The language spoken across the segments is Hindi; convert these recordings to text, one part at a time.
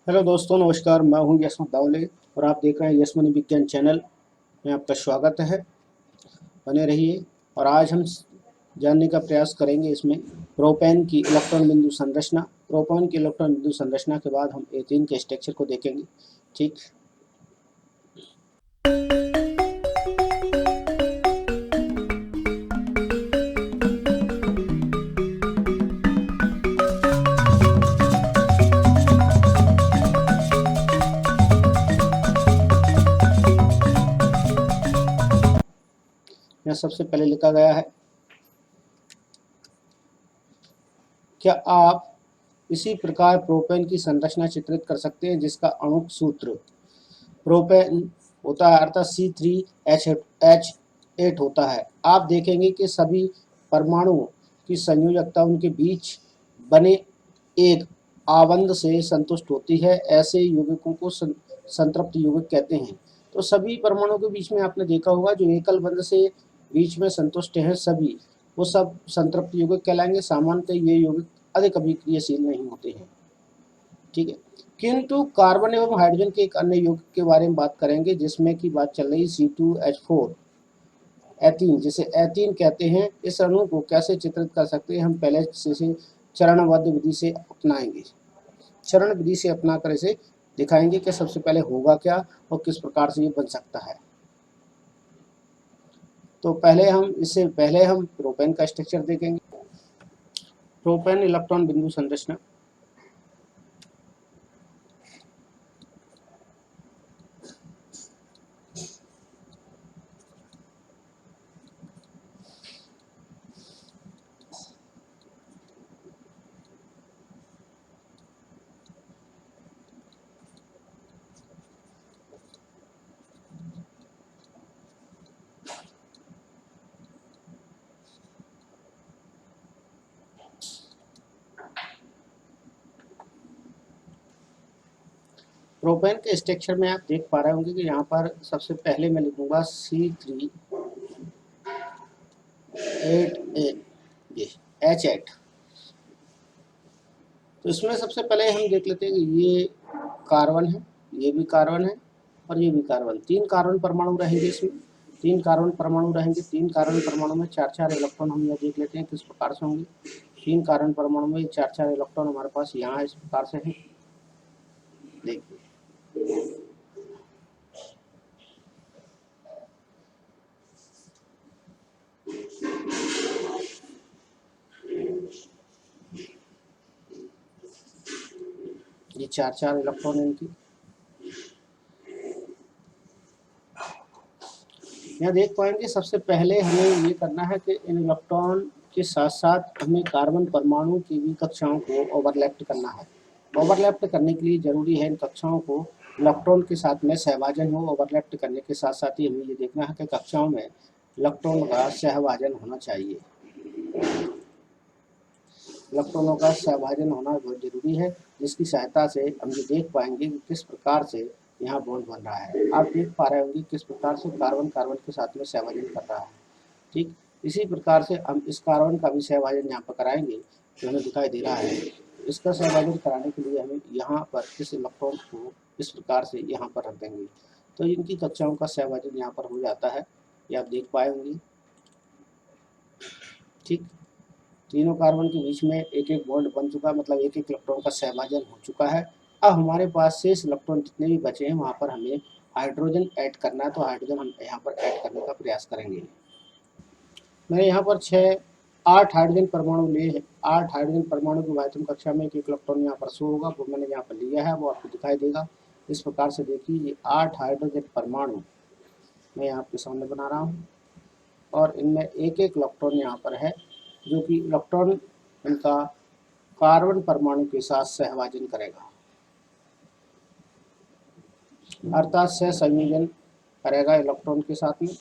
हेलो दोस्तों, नमस्कार। मैं हूं यशवंत दावले और आप देख रहे हैं यशमनी विज्ञान चैनल में। आपका स्वागत है। बने रहिए। और आज हम जानने का प्रयास करेंगे इसमें प्रोपेन की इलेक्ट्रॉन बिंदु संरचना। प्रोपेन की इलेक्ट्रॉन बिंदु संरचना के बाद हम एथेन के स्ट्रक्चर को देखेंगे। ठीक। यह सबसे पहले लिखा गया है। क्या आप इसी प्रकार प्रोपेन की संरचना चित्रित कर सकते हैं जिसका अणु सूत्र प्रोपेन होता है, अर्थात C3H8 होता है। आप देखेंगे कि सभी परमाणुओं की संयोजकता उनके बीच बने एक आबंध से संतुष्ट होती है। ऐसे यौगिकों को संतृप्त यौगिक कहते हैं। तो सभी परमाणुओं के बीच में आपने देखा होगा जो एकल बंध से बीच में संतुष्ट हैं, सभी वो सब संतृप्त यौगिक कहलाएंगे। सामान्यतः ये यौगिक अधिक अभिक्रियाशील नहीं होते हैं। ठीक है। किंतु कार्बन एवं हाइड्रोजन के एक अन्य यौगिक के बारे में बात करेंगे जिसमें की बात चल रही C2H4 एथीन, जिसे एथीन कहते हैं। इस अणु को कैसे चित्रित कर सकते हैं? हम पहले से चरणबद्ध विधि से अपनाएंगे। चरण विधि से अपनाकर इसे दिखाएंगे कि सबसे पहले होगा क्या और किस प्रकार से ये बन सकता है। तो इससे पहले हम प्रोपेन का स्ट्रक्चर देखेंगे। प्रोपेन इलेक्ट्रॉन बिंदु संरचना। प्रोपेन के स्ट्रक्चर में आप देख पा रहे होंगे कि यहाँ पर सबसे पहले मैं लिखूंगा C3H8, ये H8। तो इसमें सबसे पहले हम देख लेते हैं कि ये कार्बन है, ये भी कार्बन है और ये भी कार्बन। 3 कार्बन परमाणु रहेंगे इसमें। 3 कार्बन परमाणु रहेंगे। 3 कार्बन परमाणु में 4-4 इलेक्ट्रॉन हम यह देख लेते हैं किस प्रकार से होंगे। 3 कार्बन परमाणु में 4-4 इलेक्ट्रॉन हमारे पास यहाँ इस प्रकार से है। देखिए, ये 4-4 इलेक्ट्रॉन इनकी। यहाँ देख पाएंगे सबसे पहले हमें ये करना है कि इन इलेक्ट्रॉन के साथ साथ हमें कार्बन परमाणु की भी कक्षाओं को ओवरलैप करना है। ओवरलैप करने के लिए जरूरी है इन कक्षाओं को इलेक्ट्रॉन के साथ में सहभाजन हो। ओवरलैप करने के साथ साथ ही हमें ये देखना है कि कक्षाओं में इलेक्ट्रॉन का सहभाजन होना चाहिए। इलेक्ट्रॉनों का सहभाजन होना बहुत जरूरी है, जिसकी सहायता से हम ये देख पाएंगे कि किस प्रकार से यहाँ बॉन्ड बन रहा है। आप देख पा रहे होंगे किस प्रकार से कार्बन कार्बन के साथ में सहभाजन कर रहा है। ठीक, इसी प्रकार से हम इस कार्बन का भी सहभाजन यहाँ पर कराएंगे जो हमें दिखाई दे रहा है। इसका सहभाजन कराने के लिए हमें यहाँ पर इस इलेक्ट्रॉन को इस प्रकार से यहाँ पर रख देंगे, तो इनकी कक्षाओं का सहभाजन यहाँ पर हो जाता है। ये आप देख पाए होंगे। ठीक, तीनों कार्बन के बीच में एक एक बॉन्ड बन चुका, मतलब एक एक इलेक्ट्रॉन का सहभाजन हो चुका है। अब हमारे पास शेष इलेक्ट्रॉन जितने भी बचे हैं वहाँ पर हमें हाइड्रोजन ऐड करना है। तो हाइड्रोजन हम यहाँ पर ऐड करने का प्रयास करेंगे। मैंने यहाँ पर 8 हाइड्रोजन परमाणु लिए हैं। 8 हाइड्रोजन परमाणु की वायतम कक्षा में एक एक इलेक्ट्रॉन यहाँ पर शो होगा, वो मैंने यहाँ पर लिया है, वो आपको दिखाई देगा। इस प्रकार से देखिए, ये 8 हाइड्रोजन परमाणु मैं यहाँ आपके सामने बना रहा हूँ और इनमें एक एक इलेक्ट्रॉन यहाँ पर है जो कि इलेक्ट्रॉन इनका कार्बन परमाणु के साथ सहभाजन करेगा, अर्थात सहसंयोजन करेगा इलेक्ट्रॉन के साथ में।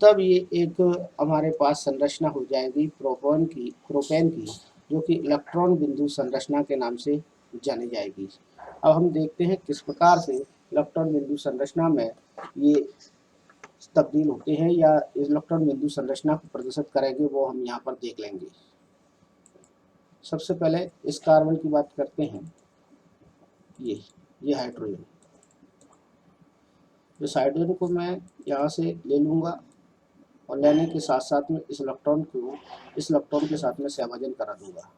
तब ये एक हमारे पास संरचना हो जाएगी प्रोपेन की, जो कि इलेक्ट्रॉन बिंदु संरचना के नाम से जानी जाएगी। अब हम देखते हैं किस प्रकार से इलेक्ट्रॉन बिंदु संरचना में ये तब्दील होते हैं या इलेक्ट्रॉन बिंदु संरचना को प्रदर्शित करेंगे, वो हम यहाँ पर देख लेंगे। सबसे पहले इस कार्बन की बात करते हैं। ये हाइड्रोजन, इस हाइड्रोजन को मैं यहाँ से ले लूँगा और लेने के साथ साथ में इस इलेक्ट्रॉन के साथ में सहभाजन करा दूंगा।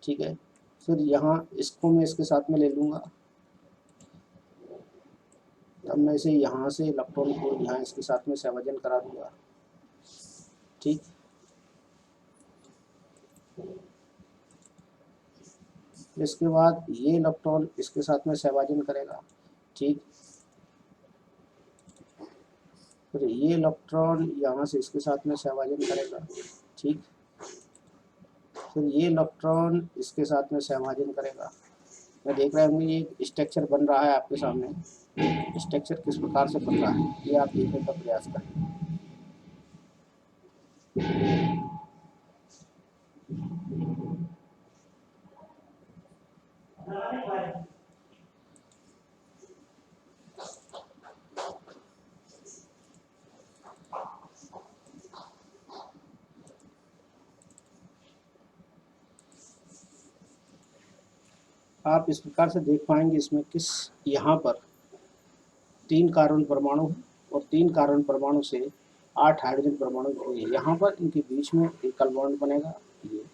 ठीक है, फिर यहाँ इसको मैं इसके साथ में ले लूँगा, तब मैं इसे यहाँ से इलेक्ट्रॉन को यहाँ इसके साथ में सहभाजन करा दूंगा। ठीक, इसके बाद ये इलेक्ट्रॉन इसके साथ में सहभाजन करेगा। ठीक, फिर ये इलेक्ट्रॉन यहाँ से इसके साथ में सहभाजन करेगा। ठीक, फिर ये इलेक्ट्रॉन इसके साथ में सहभाजन करेगा। मैं देख रहे होंगे ये स्ट्रक्चर बन रहा है आपके सामने। स्ट्रक्चर किस प्रकार से बन रहा है ये आप देखने का प्रयास करें। आप इस प्रकार से देख पाएंगे इसमें यहाँ पर 3 कार्बन परमाणु और 3 कार्बन परमाणु से 8 हाइड्रोजन परमाणु जुड़े हैं। यहाँ पर इनके बीच में एकल बॉन्ड बनेगा, ये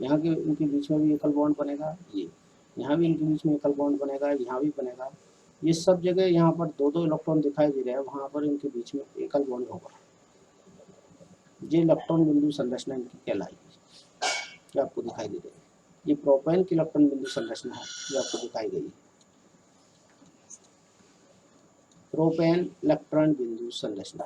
यहाँ के इनके बीच में भी एकल बॉन्ड बनेगा, ये यहाँ भी इनके बीच में एकल बॉन्ड बनेगा, यहाँ भी बनेगा। ये सब जगह यहाँ पर 2-2 इलेक्ट्रॉन दिखाई दे रहे हैं, वहाँ पर इनके बीच में एकल बॉन्ड होगा। ये इलेक्ट्रॉन बिंदु संरचना इनकी कहलाएगी, जो आपको दिखाई दे रही है। ये प्रोपेन की इलेक्ट्रॉन बिंदु संरचना है जो आपको दिखाई गई। प्रोपेन इलेक्ट्रॉन बिंदु संरचना।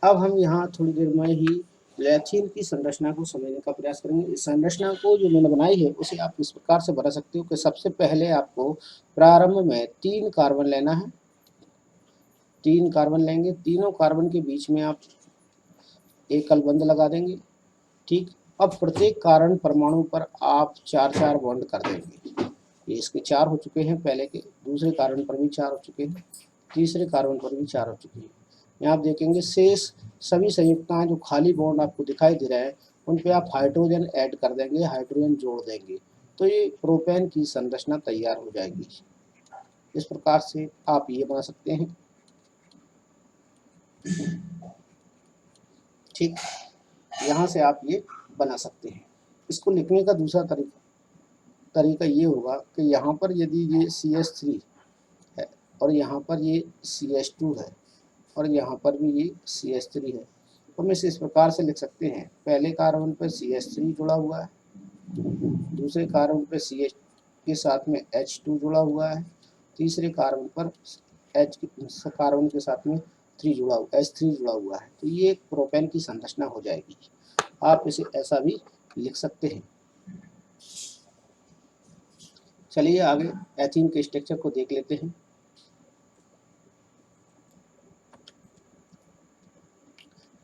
अब हम यहाँ थोड़ी देर में ही लैथिन की संरचना को समझने का प्रयास करेंगे। इस संरचना को जो मैंने बनाई है उसे आप इस प्रकार से बना सकते हो कि सबसे पहले आपको प्रारंभ में 3 कार्बन लेना है। 3 कार्बन लेंगे, तीनों कार्बन के बीच में आप एकल बंध लगा देंगे। ठीक, अब प्रत्येक कार्बन परमाणु पर आप 4-4 बॉन्ड कर देंगे। ये इसके 4 हो चुके हैं पहले के, दूसरे कार्बन पर भी 4 हो चुके हैं, तीसरे कार्बन पर भी 4 हो चुके हैं। यहाँ आप देखेंगे शेष सभी संयुक्ताएं जो खाली बॉन्ड आपको दिखाई दे रहे हैं उन पे आप हाइड्रोजन ऐड कर देंगे, हाइड्रोजन जोड़ देंगे, तो ये प्रोपेन की संरचना तैयार हो जाएगी। इस प्रकार से आप ये बना सकते हैं। ठीक, यहाँ से आप ये बना सकते हैं। इसको लिखने का दूसरा तरीका ये होगा कि यहाँ पर यदि ये CH3 है और यहाँ पर ये CH2 है और यहाँ पर भी ये CH3 है, तो हम इसे इस प्रकार से लिख सकते हैं। पहले कार्बन पर CH3 जुड़ा हुआ है, दूसरे कार्बन पर CH के साथ में H2 जुड़ा हुआ है, तीसरे कार्बन पर कार्बन के साथ में H3 जुड़ा हुआ है, तो ये एक प्रोपेन की संरचना हो जाएगी। आप इसे ऐसा भी लिख सकते हैं। चलिए आगे एथीन के स्ट्रक्चर को देख लेते हैं।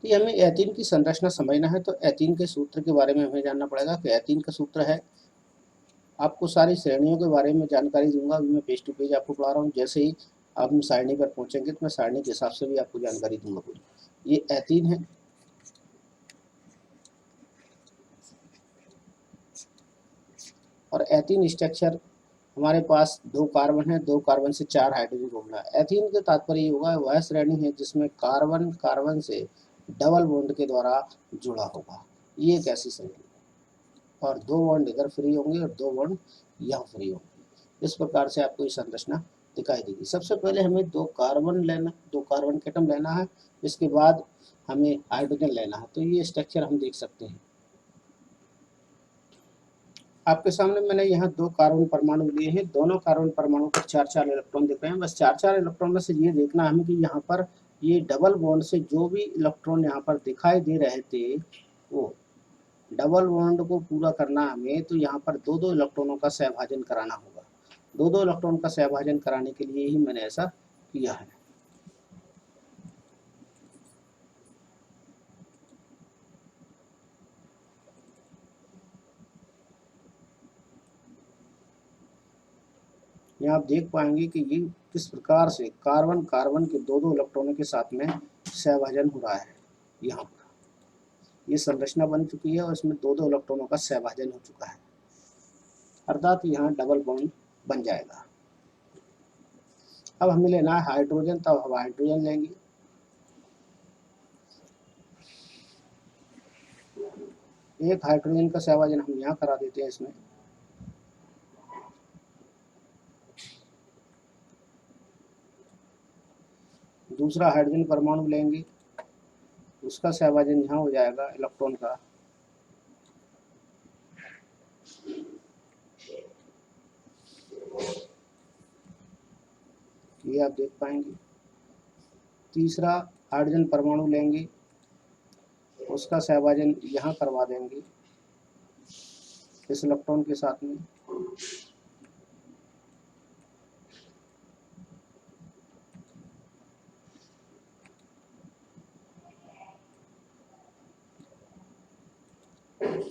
तो ये हमें एथीन की संरचना समझना है, तो एथीन के सूत्र के बारे में हमें जानना पड़ेगा कि एथीन का सूत्र है। आपको सारी श्रेणियों के बारे में जानकारी दूंगा, अभी मैं पेज टू पेज आपको पढ़ा रहा हूँ। जैसे ही आप सारणी पर पहुंचेंगे तो मैं सारणी के हिसाब से भी आपको जानकारी दूंगा पूरी। ये एथीन है, और एथीन स्ट्रक्चर हमारे पास 2 कार्बन है, 2 कार्बन से 4 हाइड्रोजन जोड़ना है। एथीन का तात्पर्य होगा वह श्रेणी है जिसमें कार्बन कार्बन से डबल बॉन्ड के द्वारा जुड़ा होगा। ये एक ऐसी श्रेणी, और 2 बॉन्ड इधर फ्री होंगे और 2 बॉन्ड यहाँ फ्री होंगे। इस प्रकार से आपको ये संरचना दिखाई देगी। सबसे पहले हमें 2 कार्बन के एटम लेना है, इसके बाद हमें हाइड्रोजन लेना है। तो ये स्ट्रक्चर हम देख सकते हैं। आपके सामने मैंने यहाँ 2 कार्बन परमाणु लिए हैं, दोनों कार्बन परमाणु पर 4-4 इलेक्ट्रॉन दिख रहे हैं। बस 4-4 इलेक्ट्रॉन में से ये देखना हमें कि यहाँ पर ये डबल बॉन्ड से जो भी इलेक्ट्रॉन यहाँ पर दिखाई दे रहे थे, वो डबल बॉन्ड को पूरा करना हमें, तो यहाँ पर 2-2 इलेक्ट्रॉनों का सहभाजन कराना होगा। 2-2 इलेक्ट्रॉन का सहभाजन कराने के लिए ही मैंने ऐसा किया है। यहाँ आप देख पाएंगे कि ये किस प्रकार से कार्बन कार्बन के दो दो इलेक्ट्रॉनों के साथ में सहभाजन हो रहा है। यहाँ पर ये संरचना बन चुकी है और इसमें दो दो इलेक्ट्रॉनों का सहभाजन हो चुका है, अर्थात यहाँ डबल बॉन्ड बन जाएगा। अब हमें लेना है हाइड्रोजन, तब हम हाइड्रोजन लेंगे। एक हाइड्रोजन का सहभाजन हम यहाँ करा देते हैं इसमें। दूसरा हाइड्रोजन परमाणु लेंगे, उसका सहभाजन यहाँ हो जाएगा इलेक्ट्रॉन का। ये आप देख पाएंगे। तीसरा हाइड्रोजन परमाणु लेंगे, उसका सहभाजन यहाँ करवा देंगे इस इलेक्ट्रॉन के साथ में।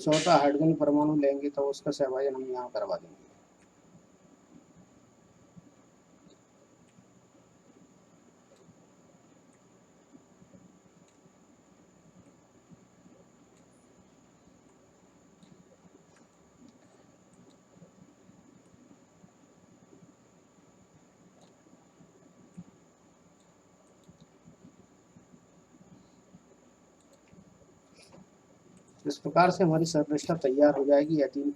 चौथा हाइड्रोजन परमाणु लेंगे तो उसका सहभाजन हम यहाँ करवा देंगे। इस प्रकार से हमारी संरचना तैयार हो जाएगी एथीन।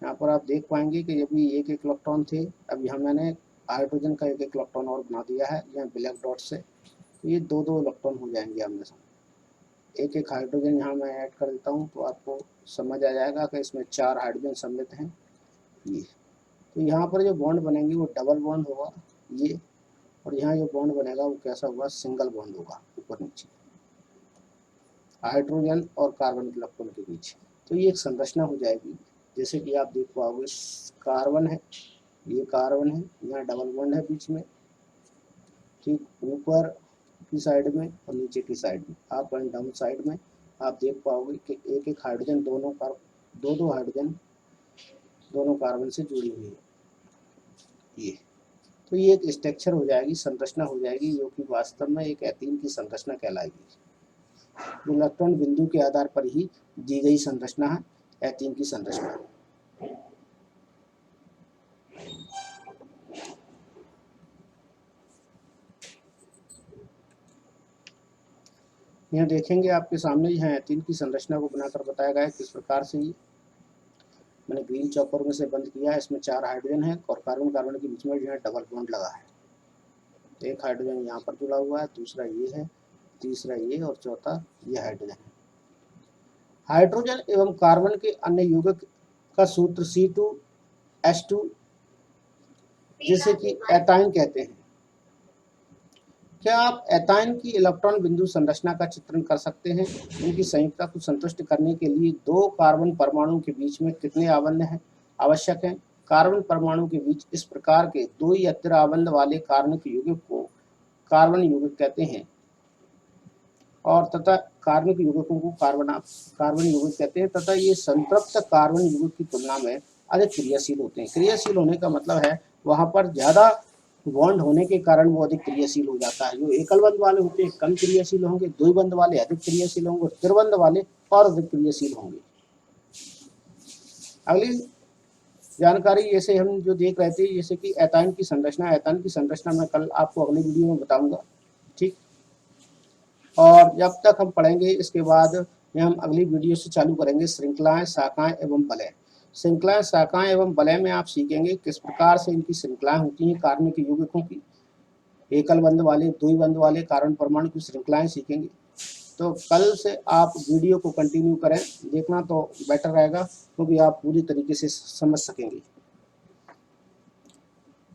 यहाँ पर आप देख पाएंगे कि जब ये एक एक इलेक्ट्रॉन थे, अब यहाँ मैंने हाइड्रोजन का एक एक इलेक्ट्रॉन और बना दिया है यहाँ ब्लैक डॉट से, तो ये दो दो इलेक्ट्रॉन हो जाएंगे आमने सामने। एक एक हाइड्रोजन यहाँ मैं ऐड कर देता हूँ तो आपको समझ आ जाएगा कि इसमें 4 हाइड्रोजन सम्मिलित हैं। ये तो यहाँ पर जो बॉन्ड बनेंगे वो डबल बॉन्ड होगा ये, और यहाँ जो बॉन्ड बनेगा वो कैसा होगा, सिंगल बॉन्ड होगा ऊपर नीचे हाइड्रोजन और कार्बन इलेक्ट्रॉन के बीच। तो ये एक संरचना हो जाएगी। जैसे कि आप देख पाओगे कार्बन है, ये कार्बन है, यहाँ डबल बॉन्ड है बीच में, ठीक ऊपर की साइड में और नीचे की साइड में, अप एंड डाउन साइड में आप देख पाओगे कि एक एक हाइड्रोजन दो दो हाइड्रोजन दोनों कार्बन से जुड़ी हुई है ये। तो ये एक स्ट्रक्चर हो जाएगी, संरचना हो जाएगी, जो कि वास्तव में एक एथीन की संरचना कहलाएगी। इलेक्ट्रॉन बिंदु के आधार पर ही दी गई संरचना है एथीन की संरचना। यहाँ देखेंगे आपके सामने यहाँ एथीन की संरचना को बनाकर बताया गया है किस प्रकार से। ये मैंने ग्रीन चॉपर में से बंद किया है। इसमें 4 हाइड्रोजन है और कार्बन कार्बन के बीच में जो है डबल बॉन्ड लगा है। एक हाइड्रोजन यहाँ पर जुड़ा हुआ है, दूसरा ये है, तीसरा ये और चौथा ये हाइड्रोजन है। हाइड्रोजन एवं कार्बन के अन्य यौगिक का सूत्र C2H2 जिसे कि एथाइन कहते हैं। क्या आप एथाइन की इलेक्ट्रॉन बिंदु संरचना का चित्रण कर सकते हैं? इनकी संयुक्ता को संतुष्ट करने के लिए 2 कार्बन परमाणु के बीच में कितने आबंध हैं आवश्यक हैं? कार्बन परमाणु के बीच इस प्रकार के 2 या अधिक आबंध वाले कार्बनिक यौगिक को कार्बन यौगिक कहते हैं, और तथा कार्बनिक यौगिकों को कार्बन यौगिक कहते हैं, तथा ये संतृप्त कार्बन यौगिक की तुलना में अधिक क्रियाशील होते हैं। क्रियाशील होने का मतलब है वहां पर ज्यादा बॉन्ड होने के कारण वो अधिक क्रियाशील हो जाता है। जो एकल बंध वाले होते हैं कम क्रियाशील होंगे, द्विबंध वाले अधिक क्रियाशील होंगे, और त्रिबंध वाले और अधिक क्रियाशील होंगे। अगली जानकारी जैसे हम जो देख रहे थे, जैसे कि एथाइन की संरचना। एथाइन की संरचना मैं कल आपको अगली वीडियो में बताऊंगा, ठीक। और जब तक हम पढ़ेंगे इसके बाद हम अगली वीडियो से चालू करेंगे श्रृंखलाएं, शाखाएं एवं वलय। श्रृंखलाएं, शाखाएं एवं वलय में आप सीखेंगे किस प्रकार से इनकी श्रृंखलाएं होती हैं कार्बनिक यौगिकों की, एकल बंध वाले, द्विबंध वाले कार्बन परमाणु की श्रृंखलाएं सीखेंगे। तो कल से आप वीडियो को कंटिन्यू करें, देखना तो बेटर रहेगा, क्योंकि आप पूरी तरीके से समझ सकेंगे।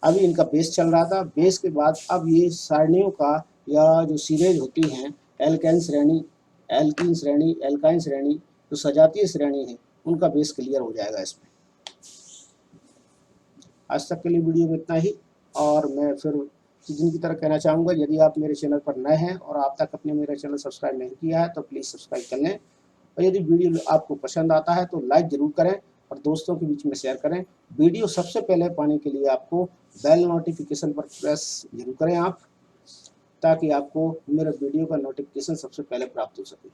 अभी इनका बेस चल रहा था, बेस के बाद अब ये सारणियों का या जो सीरीज होती हैं, एल्केन श्रेणी, एल्कीन श्रेणी, एल्काइन श्रेणी, जो सजातीय श्रेणी है, उनका बेस क्लियर हो जाएगा इसमें। आज तक के लिए वीडियो में इतना ही, और मैं फिर दिन की तरह कहना चाहूँगा, यदि आप मेरे चैनल पर नए हैं और आप तक अपने मेरा चैनल सब्सक्राइब नहीं किया है तो प्लीज़ सब्सक्राइब कर लें, और यदि वीडियो आपको पसंद आता है तो लाइक ज़रूर करें और दोस्तों के बीच में शेयर करें। वीडियो सबसे पहले पाने के लिए आपको बेल नोटिफिकेशन पर प्रेस जरूर करें आप, ताकि आपको मेरे वीडियो का नोटिफिकेशन सबसे पहले प्राप्त हो सके।